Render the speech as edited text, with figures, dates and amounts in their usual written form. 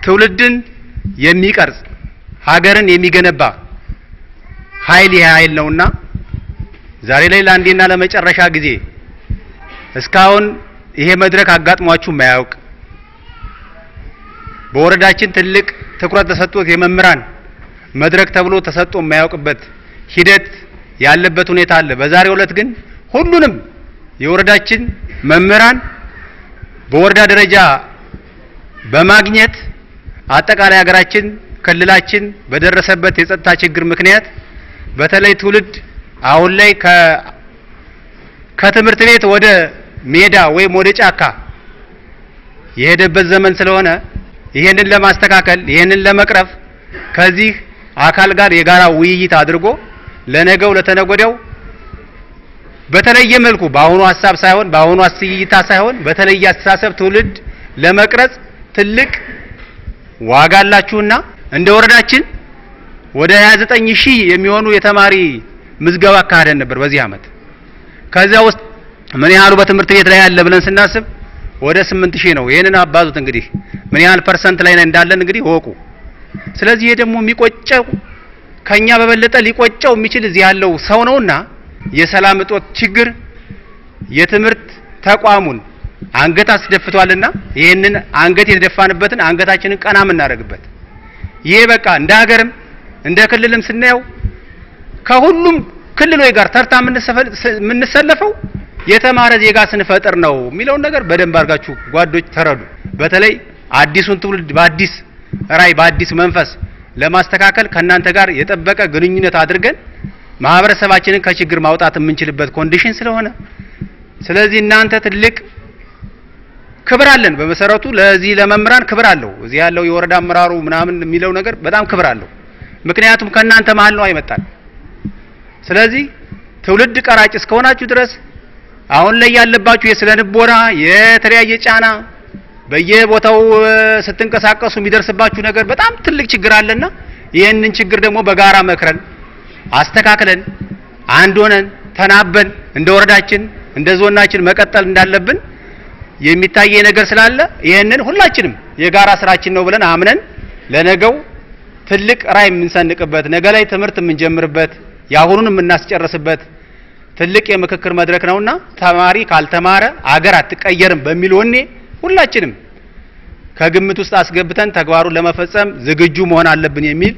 ትውልድን የሚቀርጽ ሀገርን የሚገነባ ኃይል ነውና ዛሬ ላይ ለአንዴና ለመጨረሻ ጊዜ እስካሁን ይሄ መድረክ አጋጥሟችሁ ማያውቅ በወረዳችን ትልቅ ትኩረት ተሰጥቶት የመምራን መድረክ ተብሎ ተሰጥቶ ማያውቅበት ሂደት ያለበት ሁኔታ አለ። በዛሬው ዕለት ግን ሁሉንም የወረዳችን መምህራን በወረዳ ደረጃ በማግኘት አጠቃላይ ሀገራችን ክልላችን በደረሰበት የጸጥታ ችግር ምክንያት በተለይ ትውልድ አሁን ላይ ከትምህርት ቤት ወደ ሜዳ ወይም ወደ ጫካ የሄደበት ዘመን ስለሆነ ይሄንን ለማስተካከል ይሄንን ለመቅረፍ ከዚህ አካል ጋር የጋራ ውይይት አድርጎ ለነገው ለተነጎዳው በተለየ መልኩ በአሁኑ ሐሳብ ሳይሆን በአሁኑ አስይታ ሳይሆን በተለየ አስተሳሰብ ትውልድ ለመቅረጽ ትልቅ ዋጋ አላችሁና እንደ ወረዳችን ወደ 29000 የሚሆኑ የተማሪ ምዝገባ አካሄደን ነበር በዚህ አመት። ከዛ ውስጥ ምን ያህሉ በትምህርት ቤት ላይ ያለ ብለን ስናስብ ወደ 8000 ነው። ይሄንን አባዙት እንግዲህ ምን ያህል ፐርሰንት ላይ እንዳለን እንግዲህ ወቁ። ስለዚህ ይሄ ደግሞ የሚቆጨው ከኛ በበለጠ ሊቆጨው የሚችል እዚህ ያለው ሰው ነውና የሰላም እጦት ችግር የትምህርት ተቋሙን አንገት አስደፍቷልና ይሄንን አንገት የተደፋንበትን አንገታችንን ቀና እናደርግበት። ይሄ በቃ እንደ ሀገርም እንደ ክልልም ስናየው ከሁሉም ክልሎች ጋር ተርታ የምንሰለፈው የተማረ ዜጋ ስንፈጥር ነው የሚለውን ነገር በደንብ አድርጋችሁ ጓዶች ተረዱ። በተለይ አዲሱን ትውልድ በአዲስ ራይ በአዲስ መንፈስ ለማስተካከል ከናንተ ጋር የጠበቀ ግንኙነት አድርገን ማህበረሰባችንን ከችግር ማውጣት የምንችልበት ኮንዲሽን ስለሆነ ስለዚህ እናንተ ትልቅ ክብር አለን። በመሰረቱ ለዚህ ለመምራን ክብር አለው። እዚህ ያለው የወረዳ አመራሩ ምናምን የሚለው ነገር በጣም ክብር አለው። ምክንያቱም ከናንተ መሃል ነው አይመጣል። ስለዚህ ትውልድ ቀራጭ እስከሆናችሁ ድረስ አሁን ላይ ያለባችሁ የስለንቦና የተለያየ ጫና በየቦታው ስትንቀሳቀሱ የሚደርስባችሁ ነገር በጣም ትልቅ ችግር አለና ይሄንን ችግር ደግሞ በጋራ መክረን አስተካክለን አንድ ሆነን ተናበን እንደ ወረዳችን እንደ ዞናችን መቀጠል እንዳለብን የሚታየ ነገር ስላለ ይሄንን ሁላችንም የጋራ ስራችን ነው ብለን አምነን ለነገው ትልቅ ራይ የምንሰንቅበት ነገ ላይ ትምህርት የምንጀምርበት ያሁኑን የምናስጨርስበት ትልቅ የምክክር መድረክ ነውና ተማሪ ካልተማረ አገር አትቀየርም በሚል ወኔ ሁላችንም ከግምት ውስጥ አስገብተን ተግባሩን ለመፈጸም ዝግጁ መሆን አለብን የሚል